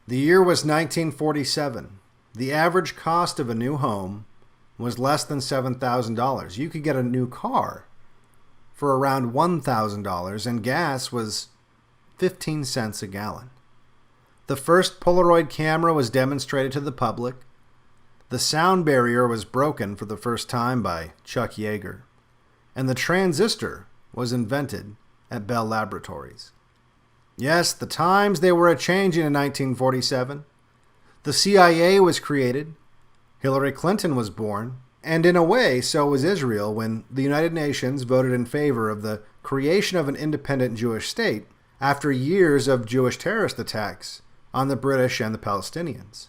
The year was 1947. The average cost of a new home was less than $7,000. You could get a new car for around $1,000, and gas was 15 cents a gallon. The first Polaroid camera was demonstrated to the public. The sound barrier was broken for the first time by Chuck Yeager. And the transistor was invented at Bell Laboratories. Yes, the times they were a-changing in 1947. The CIA was created. Hillary Clinton was born. And in a way, so was Israel when the United Nations voted in favor of the creation of an independent Jewish state after years of Jewish terrorist attacks on the British and the Palestinians.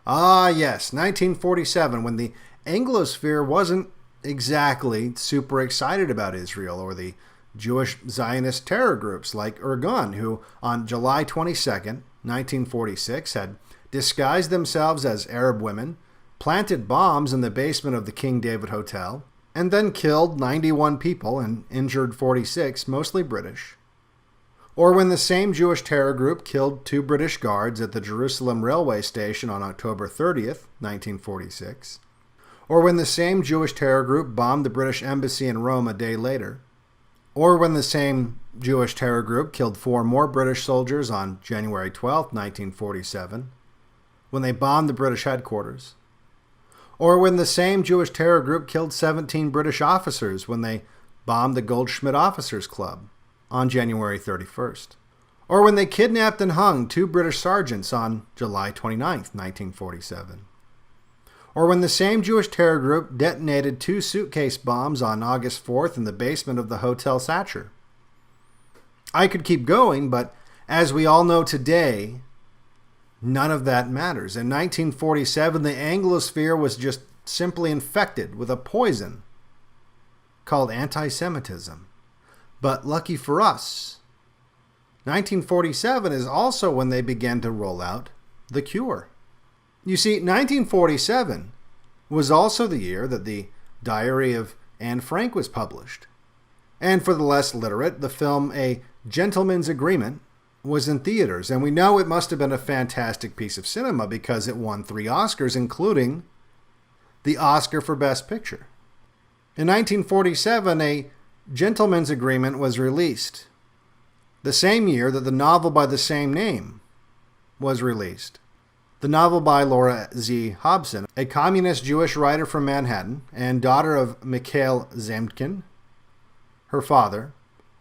Ah, yes, 1947, when the Anglosphere wasn't exactly super excited about Israel or the Jewish Zionist terror groups like Irgun, who on July 22nd, 1946, had disguised themselves as Arab women, planted bombs in the basement of the King David Hotel, and then killed 91 people and injured 46, mostly British. Or when the same Jewish terror group killed 2 British guards at the Jerusalem railway station on October 30th, 1946. Or when the same Jewish terror group bombed the British embassy in Rome a day later. Or when the same Jewish terror group killed 4 more British soldiers on January 12th, 1947, when they bombed the British headquarters. Or when the same Jewish terror group killed 17 British officers when they bombed the Goldschmidt Officers Club on January 31st. Or when they kidnapped and hung 2 British sergeants on July 29th, 1947. Or when the same Jewish terror group detonated 2 suitcase bombs on August 4th in the basement of the Hotel Satcher. I could keep going, but as we all know today, none of that matters. In 1947, the Anglosphere was just simply infected with a poison called anti-Semitism. But lucky for us, 1947 is also when they began to roll out the cure. You see, 1947 was also the year that the Diary of Anne Frank was published. And for the less literate, the film A Gentleman's Agreement was in theaters, and we know it must have been a fantastic piece of cinema because it won 3 Oscars, including the Oscar for Best Picture. In 1947, A Gentleman's Agreement was released, the same year that the novel by the same name was released. The novel by Laura Z. Hobson, a communist Jewish writer from Manhattan and daughter of Mikhail Zemtkin, her father,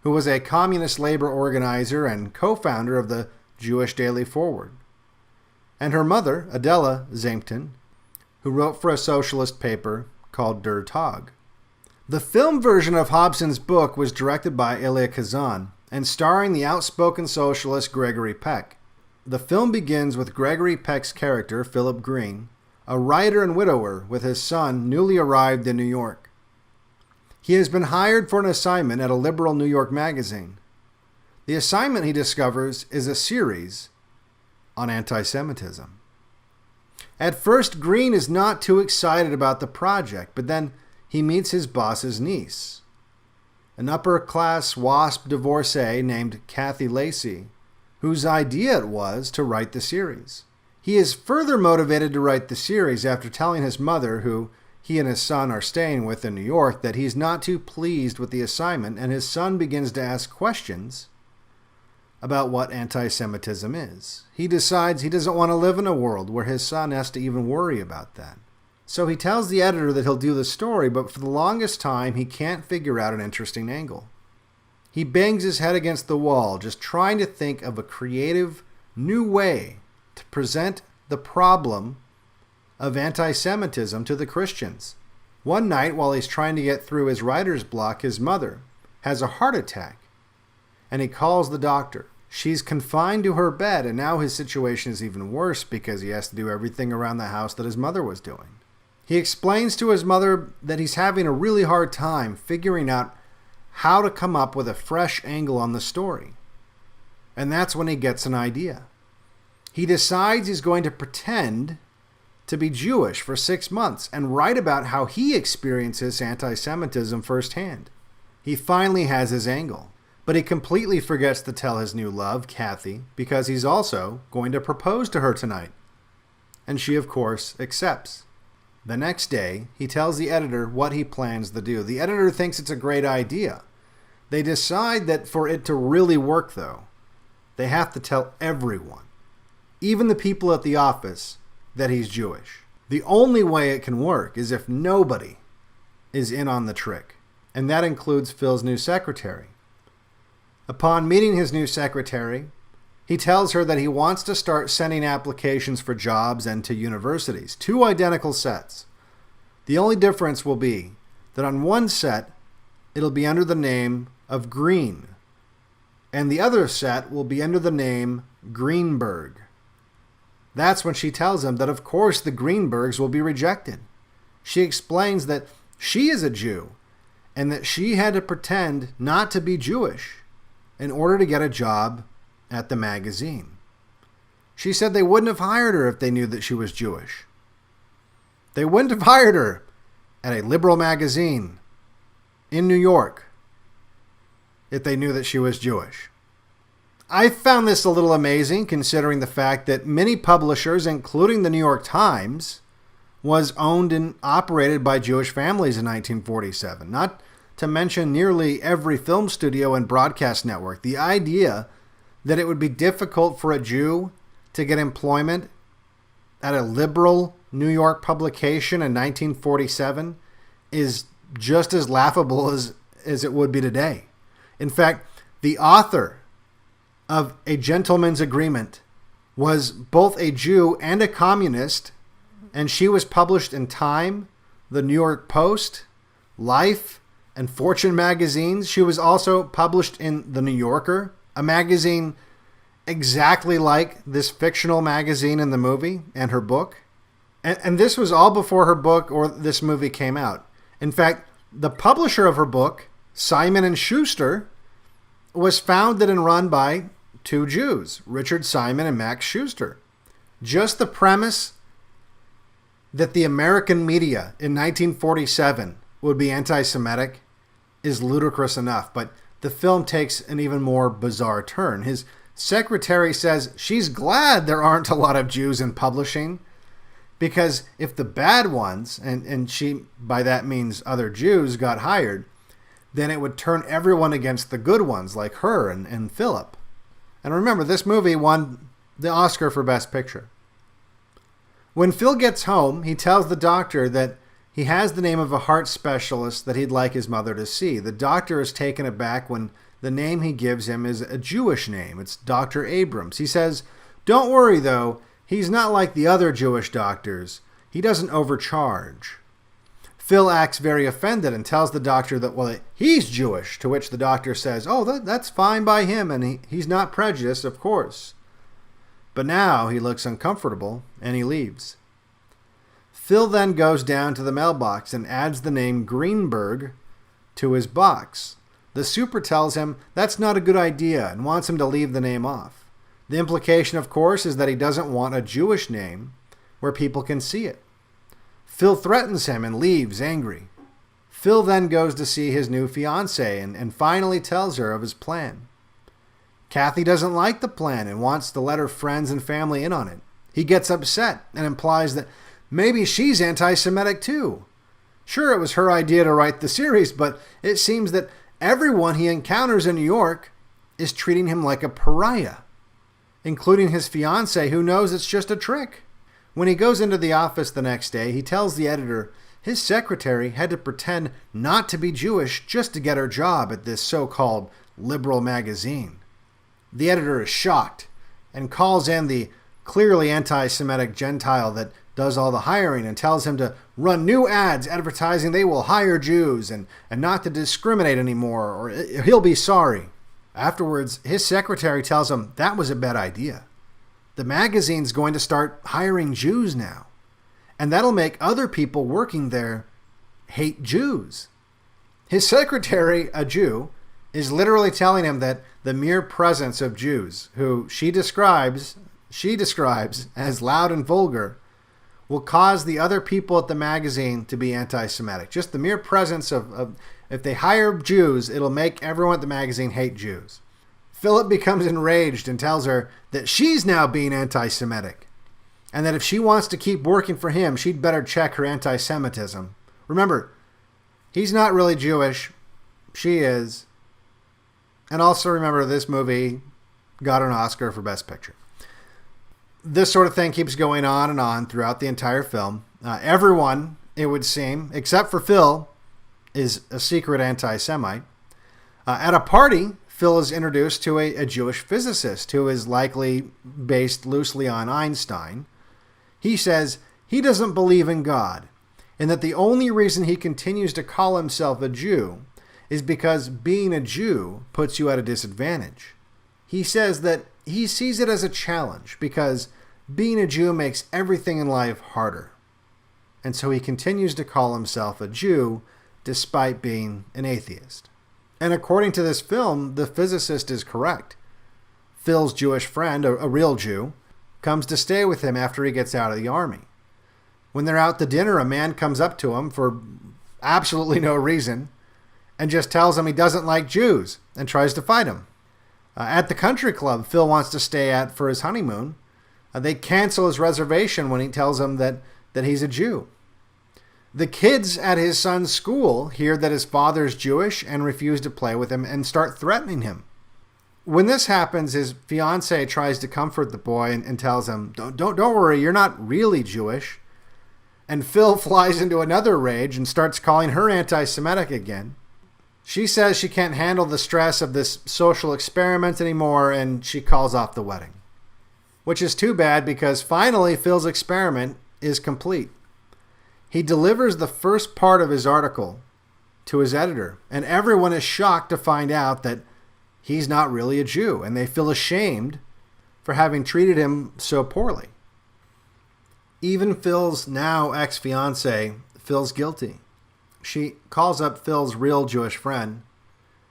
who was a communist labor organizer and co-founder of the Jewish Daily Forward, and her mother, Adela Zemtkin, who wrote for a socialist paper called Der Tag. The film version of Hobson's book was directed by Elia Kazan and starring the outspoken socialist Gregory Peck. The film begins with Gregory Peck's character, Philip Green, a writer and widower with his son newly arrived in New York. He has been hired for an assignment at a liberal New York magazine. The assignment, he discovers, is a series on anti-Semitism. At first, Green is not too excited about the project, but then he meets his boss's niece, an upper-class WASP divorcee named Kathy Lacey, whose idea it was to write the series. He is further motivated to write the series after telling his mother, who he and his son are staying with in New York, that he's not too pleased with the assignment, and his son begins to ask questions about what anti-Semitism is. He decides he doesn't want to live in a world where his son has to even worry about that. So he tells the editor that he'll do the story, but for the longest time he can't figure out an interesting angle. He bangs his head against the wall, just trying to think of a creative, new way to present the problem of anti-Semitism to the Christians. One night, while he's trying to get through his writer's block, his mother has a heart attack, and he calls the doctor. She's confined to her bed, and now his situation is even worse because he has to do everything around the house that his mother was doing. He explains to his mother that he's having a really hard time figuring out how to come up with a fresh angle on the story. And that's when he gets an idea. He decides he's going to pretend to be Jewish for 6 months and write about how he experiences anti-Semitism firsthand. He finally has his angle. But he completely forgets to tell his new love, Kathy, because he's also going to propose to her tonight. And she, of course, accepts. The next day, he tells the editor what he plans to do. The editor thinks it's a great idea. They decide that for it to really work, though, they have to tell everyone, even the people at the office, that he's Jewish. The only way it can work is if nobody is in on the trick, and that includes Phil's new secretary. Upon meeting his new secretary, he tells her that he wants to start sending applications for jobs and to universities. 2 identical sets. The only difference will be that on one set, it'll be under the name of Green, and the other set will be under the name Greenberg. That's when she tells him that, of course, the Greenbergs will be rejected. She explains that she is a Jew and that she had to pretend not to be Jewish in order to get a job at the magazine. She said they wouldn't have hired her if they knew that she was Jewish. They wouldn't have hired her at a liberal magazine in New York if they knew that she was Jewish. I found this a little amazing considering the fact that many publishers, including the New York Times, was owned and operated by Jewish families in 1947. Not to mention nearly every film studio and broadcast network. The idea that it would be difficult for a Jew to get employment at a liberal New York publication in 1947 is just as laughable as it would be today. In fact, the author of A Gentleman's Agreement was both a Jew and a communist, and she was published in Time, the New York Post, Life, and Fortune magazines. She was also published in The New Yorker, a magazine exactly like this fictional magazine in the movie and her book. And this was all before her book or this movie came out. In fact, the publisher of her book, Simon & Schuster, was founded and run by 2 Jews, Richard Simon and Max Schuster. Just the premise that the American media in 1947 would be anti-Semitic is ludicrous enough, but the film takes an even more bizarre turn. His secretary says she's glad there aren't a lot of Jews in publishing, because if the bad ones, and she by that means other Jews, got hired, then it would turn everyone against the good ones like her and Philip. And remember, this movie won the Oscar for Best Picture. When Phil gets home, he tells the doctor that he has the name of a heart specialist that he'd like his mother to see. The doctor is taken aback when the name he gives him is a Jewish name. It's Dr. Abrams. He says, "Don't worry, though. He's not like the other Jewish doctors. He doesn't overcharge." Phil acts very offended and tells the doctor that, well, he's Jewish, to which the doctor says, "Oh, that's fine by him, and he's not prejudiced, of course." But now he looks uncomfortable, and he leaves. Phil then goes down to the mailbox and adds the name Greenberg to his box. The super tells him that's not a good idea and wants him to leave the name off. The implication, of course, is that he doesn't want a Jewish name where people can see it. Phil threatens him and leaves angry. Phil then goes to see his new fiancée and finally tells her of his plan. Kathy doesn't like the plan and wants to let her friends and family in on it. He gets upset and implies that maybe she's anti-Semitic too. Sure, it was her idea to write the series, but it seems that everyone he encounters in New York is treating him like a pariah, including his fiancée, who knows it's just a trick. When he goes into the office the next day, he tells the editor his secretary had to pretend not to be Jewish just to get her job at this so-called liberal magazine. The editor is shocked and calls in the clearly anti-Semitic Gentile that does all the hiring and tells him to run new ads advertising they will hire Jews and not to discriminate anymore or he'll be sorry. Afterwards, his secretary tells him that was a bad idea. The magazine's going to start hiring Jews now, and that'll make other people working there hate Jews. His secretary, a Jew, is literally telling him that the mere presence of Jews, who she describes as loud and vulgar, will cause the other people at the magazine to be anti-Semitic. Just the mere presence of if they hire Jews, it'll make everyone at the magazine hate Jews. Philip becomes enraged and tells her that she's now being anti-Semitic, and that if she wants to keep working for him, she'd better check her anti-Semitism. Remember, he's not really Jewish. She is. And also remember, this movie got an Oscar for Best Picture. This sort of thing keeps going on and on throughout the entire film. Everyone, it would seem, except for Phil, is a secret anti-Semite. At a party, Phil is introduced to a Jewish physicist who is likely based loosely on Einstein. He says he doesn't believe in God, and that the only reason he continues to call himself a Jew is because being a Jew puts you at a disadvantage. He says that he sees it as a challenge because being a Jew makes everything in life harder. And so he continues to call himself a Jew despite being an atheist. And according to this film, the physicist is correct. Phil's Jewish friend, a real Jew, comes to stay with him after he gets out of the army. When they're out to dinner, a man comes up to him for absolutely no reason and just tells him he doesn't like Jews and tries to fight him. At the country club Phil wants to stay at for his honeymoon, they cancel his reservation when he tells them that he's a Jew. The kids at his son's school hear that his father's Jewish and refuse to play with him and start threatening him. When this happens, his fiancée tries to comfort the boy and tells him, don't worry, you're not really Jewish. And Phil flies into another rage and starts calling her anti-Semitic again. She says she can't handle the stress of this social experiment anymore, and she calls off the wedding. Which is too bad, because finally Phil's experiment is complete. He delivers the first part of his article to his editor, and everyone is shocked to find out that he's not really a Jew, and they feel ashamed for having treated him so poorly. Even Phil's now ex-fiancée feels guilty. She calls up Phil's real Jewish friend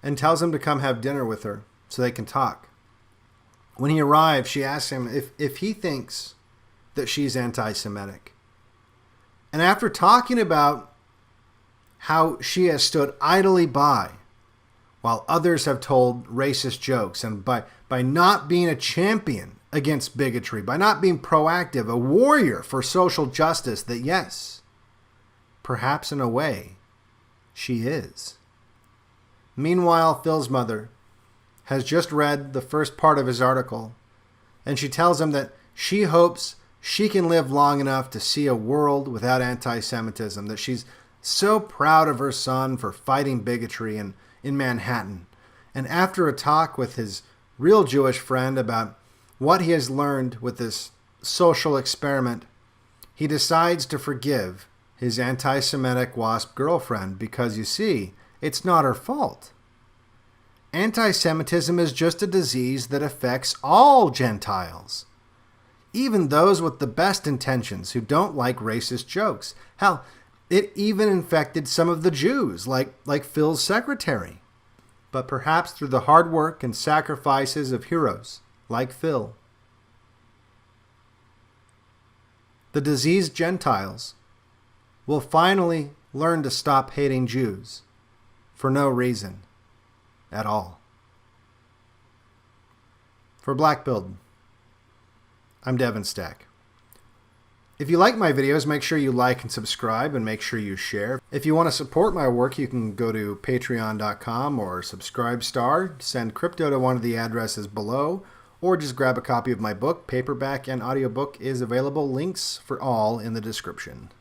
and tells him to come have dinner with her so they can talk. When he arrives, she asks him if he thinks that she's anti-Semitic. And after talking about how she has stood idly by while others have told racist jokes, and by not being a champion against bigotry, by not being proactive, a warrior for social justice, that yes, perhaps in a way, she is. Meanwhile, Phil's mother has just read the first part of his article, and she tells him that she hopes she can live long enough to see a world without anti-Semitism, that she's so proud of her son for fighting bigotry in Manhattan. And after a talk with his real Jewish friend about what he has learned with this social experiment, he decides to forgive his anti-Semitic WASP girlfriend because, you see, it's not her fault. Anti-Semitism is just a disease that affects all Gentiles, even those with the best intentions who don't like racist jokes. Hell, it even infected some of the Jews, like Phil's secretary. But perhaps through the hard work and sacrifices of heroes like Phil, the diseased Gentiles will finally learn to stop hating Jews for no reason at all. For Black Build, I'm Devin Stack. If you like my videos, make sure you like and subscribe, and make sure you share. If you want to support my work, you can go to patreon.com or Subscribestar, send crypto to one of the addresses below, or just grab a copy of my book. Paperback and audiobook is available. Links for all in the description.